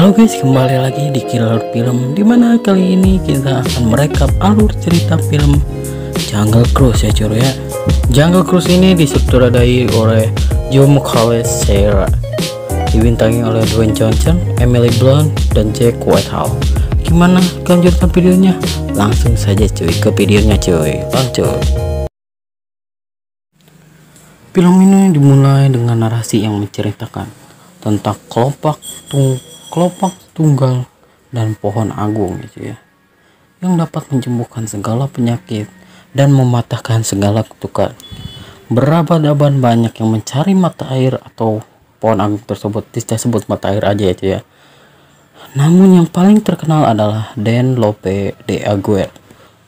Halo guys, kembali lagi di Killer Film, dimana kali ini kita akan merekap alur cerita film Jungle Cruise ya cuy ya. Jungle Cruise ini disutradai oleh Joe Macaulay-Sara, dibintangi oleh Dwayne Johnson, Emily Blunt, dan Jack Whitehall. Gimana kelanjutan videonya? Langsung saja cuy ke videonya cuy, lanjut. Film ini dimulai dengan narasi yang menceritakan tentang kelopak tunggal dan pohon agung gitu ya, yang dapat menyembuhkan segala penyakit dan mematahkan segala kutukan. Berabad-abad banyak yang mencari mata air atau pohon agung tersebut, disebut mata air aja ya. Namun yang paling terkenal adalah Dan Lope de Aguirre.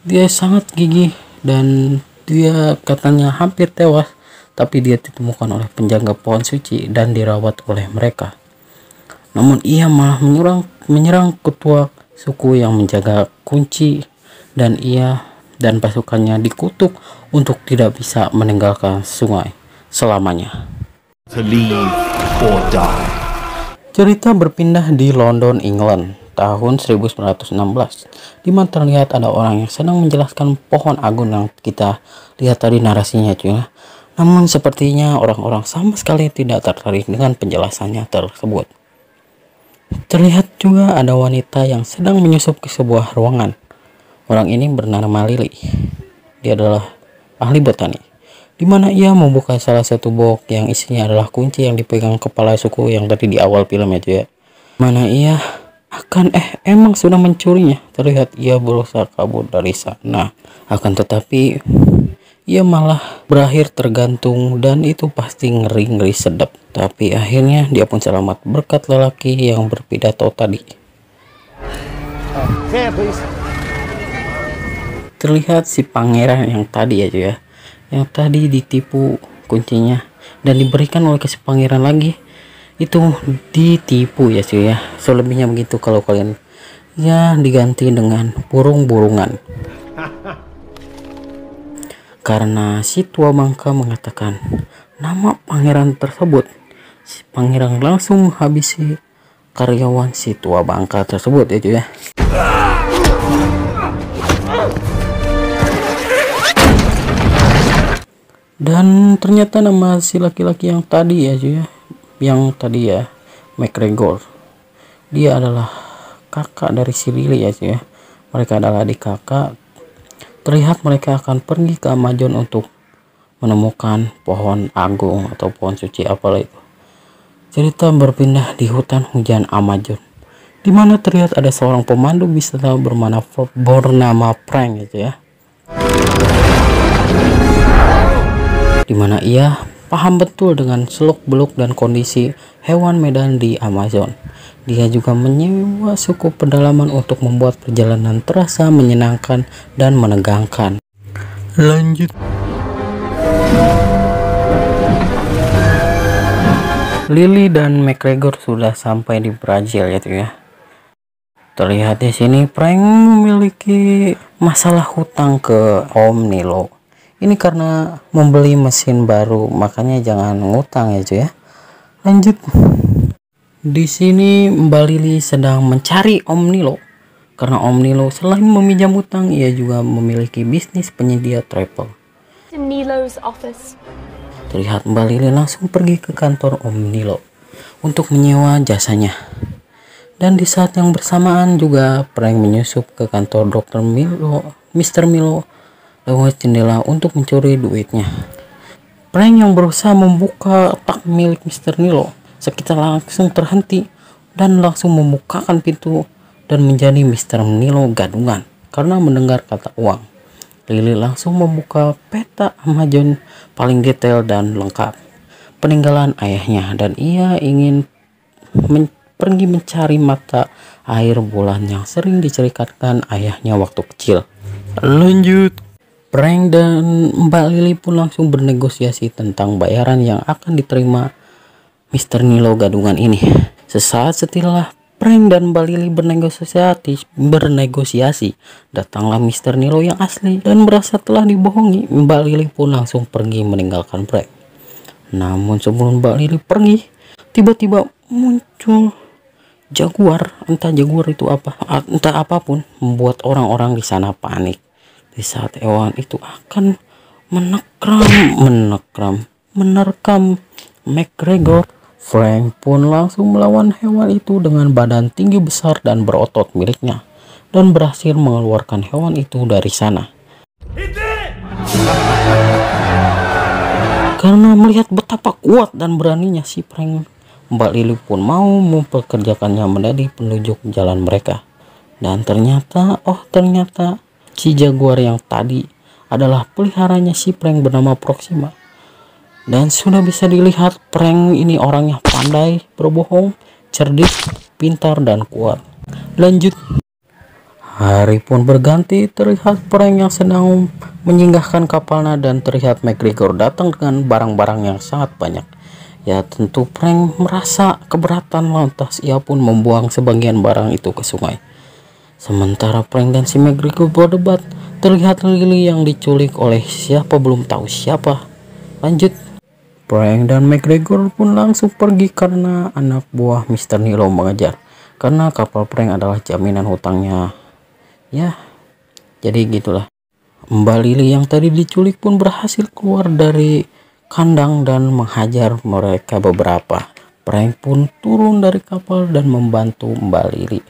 Dia sangat gigih dan dia katanya hampir tewas, tapi dia ditemukan oleh penjaga pohon suci dan dirawat oleh mereka. Namun ia malah menyerang ketua suku yang menjaga kunci, dan ia dan pasukannya dikutuk untuk tidak bisa meninggalkan sungai selamanya. To leave or die. Cerita berpindah di London, England tahun 1916, di mana terlihat ada orang yang sedang menjelaskan pohon agung yang kita lihat tadi narasinya cuy. Namun sepertinya orang-orang sama sekali tidak tertarik dengan penjelasannya tersebut. Terlihat juga ada wanita yang sedang menyusup ke sebuah ruangan. Orang ini bernama Lily. Dia adalah ahli botani, di mana ia membuka salah satu box yang isinya adalah kunci yang dipegang kepala suku yang tadi di awal film ya. Mana ia akan emang sudah mencurinya. Terlihat ia berusaha kabur dari sana. Akan tetapi ia malah berakhir tergantung, dan itu pasti ngeri-ngeri sedap. Tapi akhirnya dia pun selamat berkat lelaki yang berpidato tadi. Terlihat si pangeran yang tadi ya, yang tadi ditipu kuncinya dan diberikan oleh si pangeran lagi, itu ditipu ya cuy ya. Selebihnya begitu kalau kalian ya, diganti dengan burung-burungan. Karena si tua bangka mengatakan nama pangeran tersebut, si pangeran langsung menghabisi karyawan si tua bangka tersebut ya cuy ya. Dan ternyata nama si laki-laki yang tadi ya cuy ya, yang tadi ya, McGregor, dia adalah kakak dari si Lily ya cuy ya. Mereka adalah adik kakak. Terlihat mereka akan pergi ke Amazon untuk menemukan pohon agung atau pohon suci apalah itu. Cerita berpindah di hutan hujan Amazon, di mana terlihat ada seorang pemandu wisata bernama Frank gitu ya. Di mana ia paham betul dengan seluk-beluk dan kondisi hewan medan di Amazon. Dia juga menyewa suku pedalaman untuk membuat perjalanan terasa menyenangkan dan menegangkan. Lanjut. Lily dan McGregor sudah sampai di Brazil ya tuh ya. Terlihat di sini Frank memiliki masalah hutang ke Om Nilo. Ini karena membeli mesin baru, makanya jangan ngutang ya cuy ya. Lanjut. Di sini Mbak Lily sedang mencari Om Nilo, karena Om Nilo selain meminjam utang, ia juga memiliki bisnis penyedia travel. Nilo's office. Terlihat Mbak Lily langsung pergi ke kantor Om Nilo untuk menyewa jasanya. Dan di saat yang bersamaan juga Frank menyusup ke kantor Mr. Milo lewat jendela untuk mencuri duitnya. Frank yang berusaha membuka tak milik Mr. Nilo sekitar langsung terhenti dan langsung membukakan pintu dan menjadi Mr. Nilo gadungan karena mendengar kata uang. Lily langsung membuka peta Amazon paling detail dan lengkap peninggalan ayahnya, dan ia ingin pergi mencari mata air bulan yang sering diceritakan ayahnya waktu kecil. Lanjut. Frank dan Mbak Lily pun langsung bernegosiasi tentang bayaran yang akan diterima Mr. Nilo gadungan ini. Sesaat setelah Frank dan Mbak Lily bernegosiasi, datanglah Mr. Nilo yang asli, dan merasa telah dibohongi, Mbak Lily pun langsung pergi meninggalkan Frank. Namun sebelum Mbak Lily pergi, tiba-tiba muncul jaguar, entah jaguar itu apa, entah apapun, membuat orang-orang di sana panik. Di saat hewan itu akan menerkam McGregor, Frank pun langsung melawan hewan itu dengan badan tinggi besar dan berotot miliknya, dan berhasil mengeluarkan hewan itu dari sana. Karena melihat betapa kuat dan beraninya si Frank, Mbak Lily pun mau mempekerjakannya menjadi penunjuk jalan mereka. Dan ternyata si jaguar yang tadi adalah peliharanya si Frank bernama Proxima. Dan sudah bisa dilihat Frank ini orangnya pandai berbohong, cerdik, pintar, dan kuat. Lanjut. Hari pun berganti, terlihat Frank yang sedang menyinggahkan kapalnya dan terlihat McGregor datang dengan barang-barang yang sangat banyak. Ya tentu Frank merasa keberatan, lantas ia pun membuang sebagian barang itu ke sungai. Sementara Frank dan si McGregor berdebat, terlihat Lily yang diculik oleh siapa belum tahu siapa. Lanjut. Frank dan McGregor pun langsung pergi karena anak buah Mr. Nilo mengejar. Karena kapal Frank adalah jaminan hutangnya. Ya, jadi gitulah. Mbak Lily yang tadi diculik pun berhasil keluar dari kandang dan menghajar mereka beberapa. Frank pun turun dari kapal dan membantu Mbak Lily.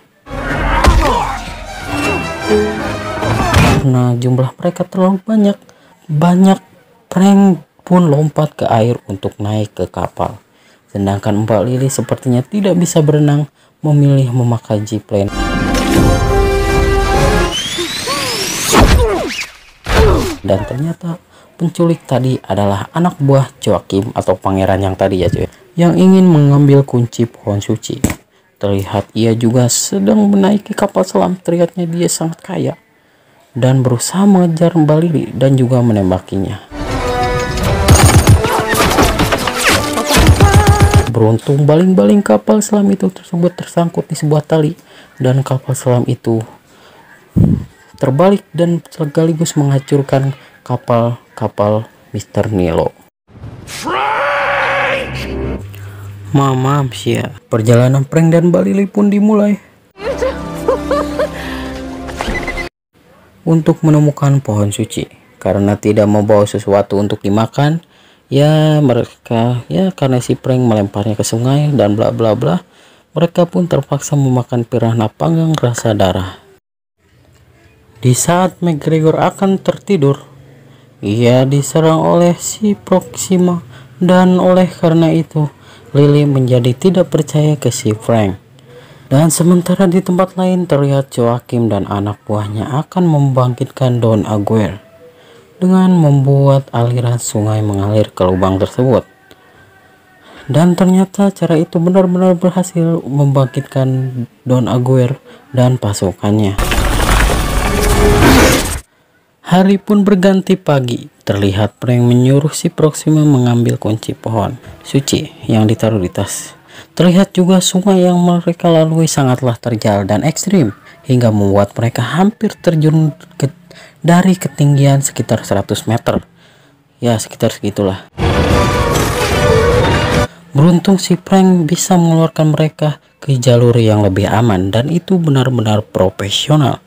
Karena jumlah mereka terlalu banyak, Frank pun lompat ke air untuk naik ke kapal. Sedangkan Mbak Lily sepertinya tidak bisa berenang, memilih memakai zipline. Dan ternyata penculik tadi adalah anak buah Joachim atau pangeran yang tadi ya cuy, yang ingin mengambil kunci pohon suci. Terlihat ia juga sedang menaiki kapal selam. Terlihatnya dia sangat kaya dan berusaha mengejar Mbak Lily dan juga menembakinya. Beruntung baling-baling kapal selam itu tersebut tersangkut di sebuah tali, dan kapal selam itu terbalik dan sekaligus menghancurkan kapal Mr. Nilo. Mamam sia. Perjalanan Frank dan Mbak Lily pun dimulai untuk menemukan pohon suci. Karena tidak membawa sesuatu untuk dimakan, ya mereka karena si Frank melemparnya ke sungai dan bla bla bla, mereka pun terpaksa memakan piranha panggang rasa darah. Di saat McGregor akan tertidur, ia diserang oleh si Proxima, dan oleh karena itu Lily menjadi tidak percaya ke si Frank. Dan sementara di tempat lain terlihat Joachim dan anak buahnya akan membangkitkan Don Aguirre dengan membuat aliran sungai mengalir ke lubang tersebut. Dan ternyata cara itu benar-benar berhasil membangkitkan Don Aguirre dan pasukannya. Hari pun berganti pagi. Terlihat Frank menyuruh si Proxima mengambil kunci pohon suci yang ditaruh di tas. Terlihat juga sungai yang mereka lalui sangatlah terjal dan ekstrim, hingga membuat mereka hampir terjun dari ketinggian sekitar 100 meter. Ya sekitar segitulah. Beruntung si Frank bisa mengeluarkan mereka ke jalur yang lebih aman, dan itu benar-benar profesional.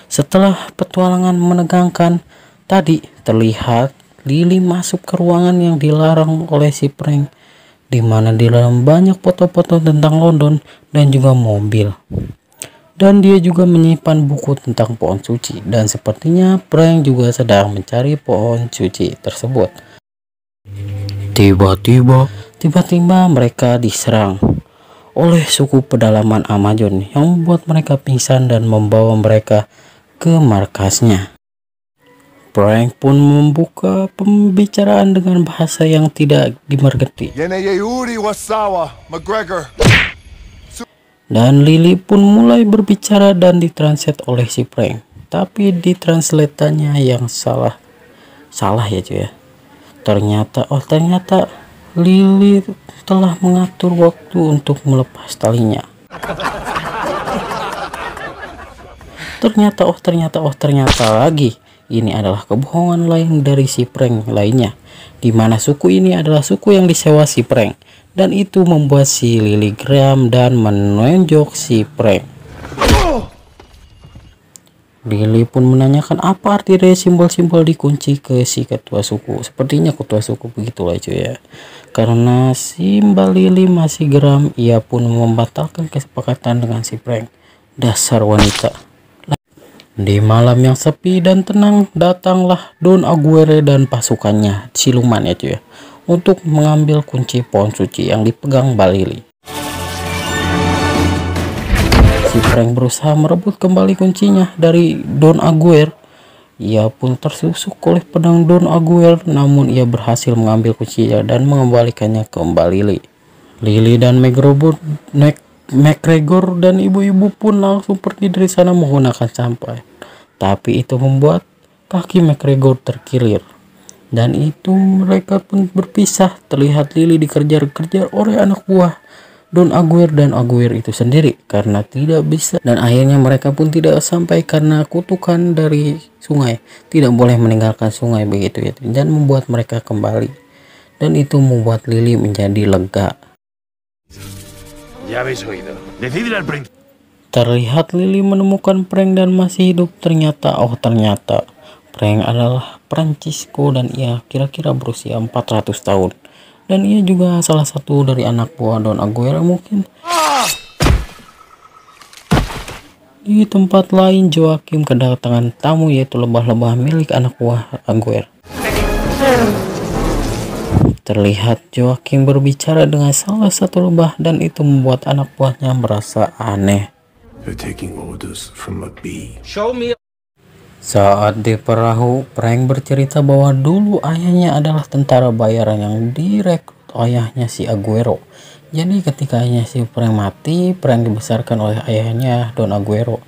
Setelah petualangan menegangkan tadi, terlihat Lily masuk ke ruangan yang dilarang oleh si Frank, di mana di dalam banyak foto-foto tentang London dan juga mobil. Dan dia juga menyimpan buku tentang pohon suci, dan sepertinya Frank juga sedang mencari pohon suci tersebut. Tiba-tiba mereka diserang oleh suku pedalaman Amazon yang membuat mereka pingsan dan membawa mereka ke markasnya. Frank pun membuka pembicaraan dengan bahasa yang tidak dimengerti. Dan Lily pun mulai berbicara dan ditranslate oleh si Frank. Tapi ditranslatannya yang salah ya cuy ya. Ternyata Lily telah mengatur waktu untuk melepas talinya. Ternyata lagi ini adalah kebohongan lain dari si Frank lainnya, di mana suku ini adalah suku yang disewa si Frank, dan itu membuat si Lily geram dan menonjok si Frank. Lily pun menanyakan apa arti dari simbol-simbol dikunci ke si ketua suku. Sepertinya ketua suku begitulah cuy ya. Karena si Mbak Lily masih geram, ia pun membatalkan kesepakatan dengan si Frank. Dasar wanita. Di malam yang sepi dan tenang, datanglah Don Aguirre dan pasukannya, siluman ya cuy ya, untuk mengambil kunci pohon suci yang dipegang Mbak Lily. Si Frank berusaha merebut kembali kuncinya dari Don Aguirre. Ia pun tersusuk oleh pedang Don Aguirre, namun ia berhasil mengambil kuncinya dan mengembalikannya ke Mbak Lily. Lily dan McGregor dan ibu-ibu pun langsung pergi dari sana menggunakan sampai. Tapi itu membuat kaki McGregor terkilir. Dan itu mereka pun berpisah. Terlihat Lily dikejar-kejar oleh anak buah Don Aguirre dan Aguirre itu sendiri karena tidak bisa, dan akhirnya mereka pun tidak sampai karena kutukan dari sungai, tidak boleh meninggalkan sungai begitu ya, dan membuat mereka kembali, dan itu membuat Lily menjadi lega. Terlihat Lily menemukan Frank dan masih hidup. Ternyata Frank adalah Francisco dan ia kira-kira berusia 400 tahun. Dan ia juga salah satu dari anak buah Don Aguirre mungkin. Di tempat lain, Joaquim kedatangan tamu yaitu lebah-lebah milik anak buah Aguirre. Terlihat Joaquim berbicara dengan salah satu lebah dan itu membuat anak buahnya merasa aneh. Saat di perahu, Frank bercerita bahwa dulu ayahnya adalah tentara bayaran yang direkrut ayahnya si Aguero. Jadi ketika ayahnya si Frank mati, Frank dibesarkan oleh ayahnya Don Aguero.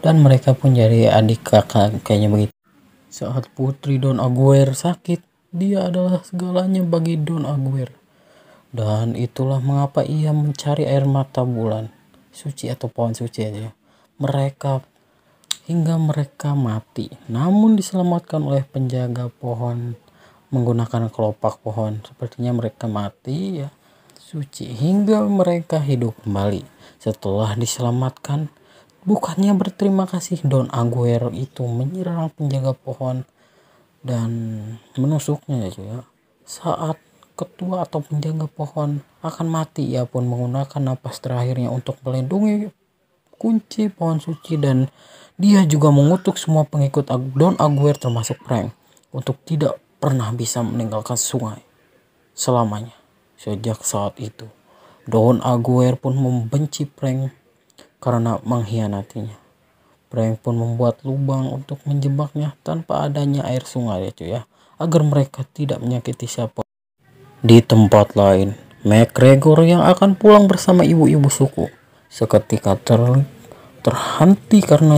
Dan mereka pun jadi adik kakak kayaknya begitu. Saat putri Don Aguirre sakit, dia adalah segalanya bagi Don Aguirre. Dan itulah mengapa ia mencari air mata bulan suci atau pohon suci aja. Hingga mereka mati, namun diselamatkan oleh penjaga pohon menggunakan kelopak pohon. Sepertinya mereka mati ya suci hingga mereka hidup kembali setelah diselamatkan. Bukannya berterima kasih, Don Aguirre itu menyerang penjaga pohon dan menusuknya ya. Saat ketua atau penjaga pohon akan mati, ia pun menggunakan napas terakhirnya untuk melindungi kunci pohon suci, dan dia juga mengutuk semua pengikut Don Aguirre termasuk Frank untuk tidak pernah bisa meninggalkan sungai selamanya. Sejak saat itu, Don Aguirre pun membenci Frank karena mengkhianatinya. Frank pun membuat lubang untuk menjebaknya tanpa adanya air sungai ya, agar mereka tidak menyakiti siapa. Di tempat lain, McGregor yang akan pulang bersama ibu-ibu suku seketika terhenti karena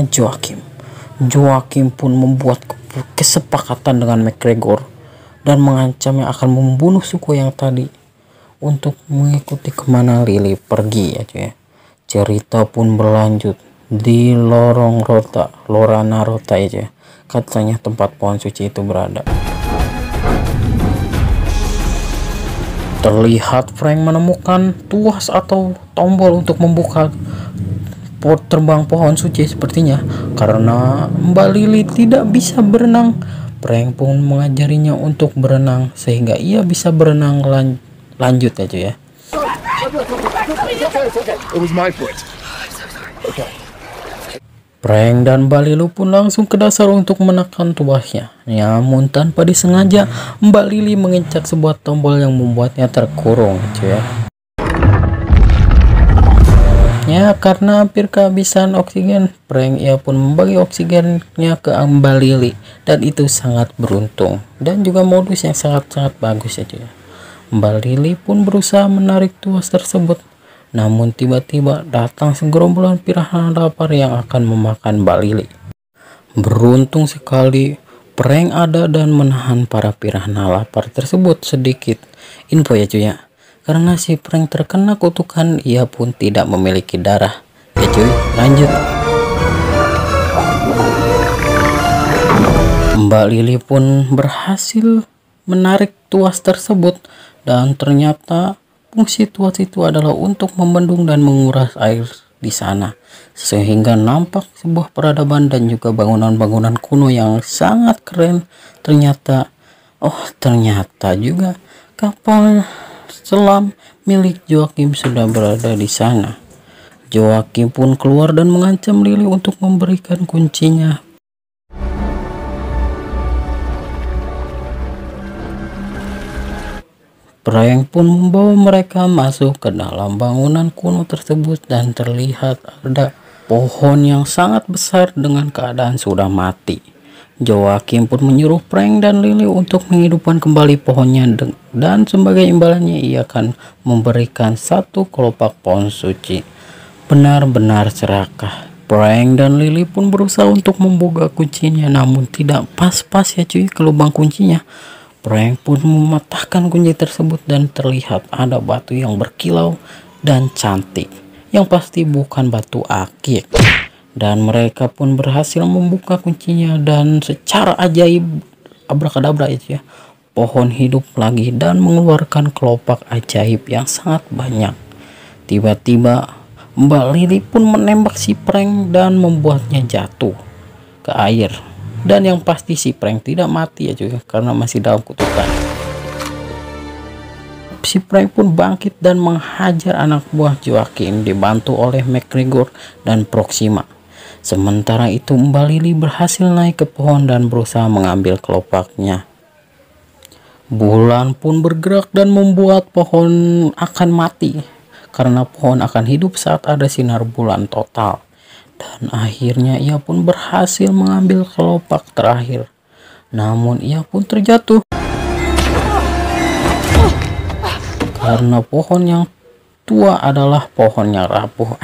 Joaquim pun membuat kesepakatan dengan McGregor dan mengancamnya akan membunuh suku yang tadi untuk mengikuti kemana Lily pergi ya. Cerita pun berlanjut di Lorana Rota aja, katanya tempat pohon suci itu berada. Terlihat Frank menemukan tuas atau tombol untuk membuka terbang pohon suci sepertinya. Karena Mbak Lily tidak bisa berenang, Frank pun mengajarinya untuk berenang sehingga ia bisa berenang lanjut aja ya. Frank dan Mbak Lily pun langsung ke dasar untuk menekan tuasnya. Namun tanpa disengaja, Mbak Lily menginjak sebuah tombol yang membuatnya terkurung ya. Ya, karena hampir kehabisan oksigen, Frank ia pun membagi oksigennya ke Mbak Lily, dan itu sangat beruntung dan juga modus yang sangat-sangat bagus ya. Mbak Lily pun berusaha menarik tuas tersebut, namun tiba-tiba datang segerombolan piranha lapar yang akan memakan Mbak Lily. Beruntung sekali Frank ada dan menahan para piranha lapar tersebut. Sedikit info ya cuy ya, karena si Frank terkena kutukan, ia pun tidak memiliki darah ya cuy. Lanjut, Mbak Lily pun berhasil menarik tuas tersebut dan ternyata Fungsi tuas itu adalah untuk membendung dan menguras air di sana, sehingga nampak sebuah peradaban dan juga bangunan-bangunan kuno yang sangat keren. Ternyata juga kapal selam milik Joachim sudah berada di sana. Joachim pun keluar dan mengancam Lily untuk memberikan kuncinya. Frank pun membawa mereka masuk ke dalam bangunan kuno tersebut dan terlihat ada pohon yang sangat besar dengan keadaan sudah mati. Joachim pun menyuruh Frank dan Lily untuk menghidupkan kembali pohonnya dan sebagai imbalannya ia akan memberikan 1 kelopak pohon suci. Benar-benar serakah. Frank dan Lily pun berusaha untuk membuka kuncinya, namun tidak pas-pas ya cuy ke lubang kuncinya. Frank pun mematahkan kunci tersebut dan terlihat ada batu yang berkilau dan cantik, yang pasti bukan batu akik. Dan mereka pun berhasil membuka kuncinya dan secara ajaib, abrakadabra itu ya, pohon hidup lagi dan mengeluarkan kelopak ajaib yang sangat banyak. Tiba-tiba Mbak Lily pun menembak si Frank dan membuatnya jatuh ke air. Dan yang pasti si Frank tidak mati ya cuy, karena masih dalam kutukan. Si Frank pun bangkit dan menghajar anak buah Joachim dibantu oleh McGregor dan Proxima. Sementara itu Mbak Lily berhasil naik ke pohon dan berusaha mengambil kelopaknya. Bulan pun bergerak dan membuat pohon akan mati, karena pohon akan hidup saat ada sinar bulan total. Dan akhirnya ia pun berhasil mengambil kelopak terakhir. Namun ia pun terjatuh. Karena pohon yang tua adalah pohon yang rapuh.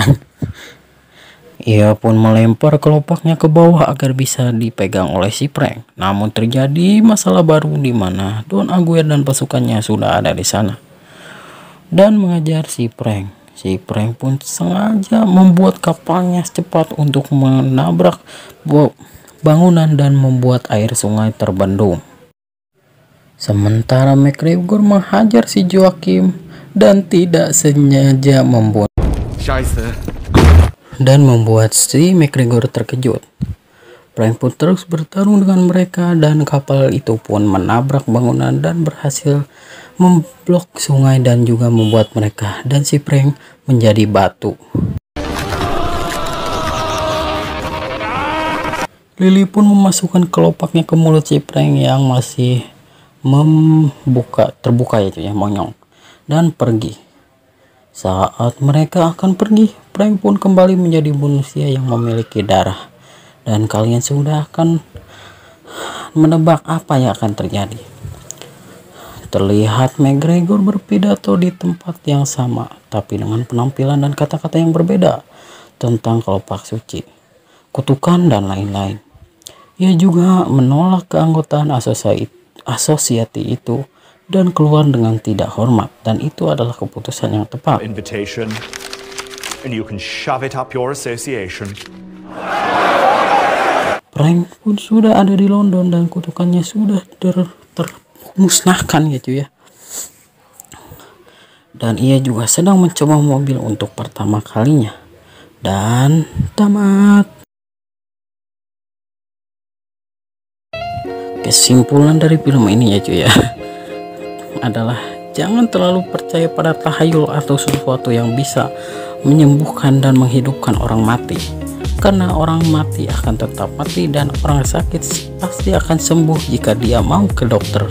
Ia pun melempar kelopaknya ke bawah agar bisa dipegang oleh si Frank. Namun terjadi masalah baru di mana Don Aguirre dan pasukannya sudah ada di sana dan mengejar si Frank. Si Frank pun sengaja membuat kapalnya secepat untuk menabrak bangunan dan membuat air sungai terbendung. Sementara McGregor menghajar si Joachim dan tidak sengaja membuat si McGregor terkejut. Frank pun terus bertarung dengan mereka dan kapal itu pun menabrak bangunan dan berhasil memblok sungai dan juga membuat mereka dan si Frank menjadi batu. Lily pun memasukkan kelopaknya ke mulut si Frank yang masih terbuka ya monyong, dan pergi. Saat mereka akan pergi, Frank pun kembali menjadi manusia yang memiliki darah. Dan kalian sudah akan menebak apa yang akan terjadi. Terlihat McGregor berpidato di tempat yang sama, tapi dengan penampilan dan kata-kata yang berbeda tentang kelopak suci, kutukan, dan lain-lain. Ia juga menolak keanggotaan asosiasi itu dan keluar dengan tidak hormat, dan itu adalah keputusan yang tepat. Invitation, and you can shove it up your association. Frank pun sudah ada di London dan kutukannya sudah termusnahkan gitu ya. Dan ia juga sedang mencoba mobil untuk pertama kalinya. Dan tamat. Kesimpulan dari film ini ya cuy ya adalah jangan terlalu percaya pada tahayul atau sesuatu yang bisa menyembuhkan dan menghidupkan orang mati. Karena orang mati akan tetap mati dan orang sakit pasti akan sembuh jika dia mau ke dokter.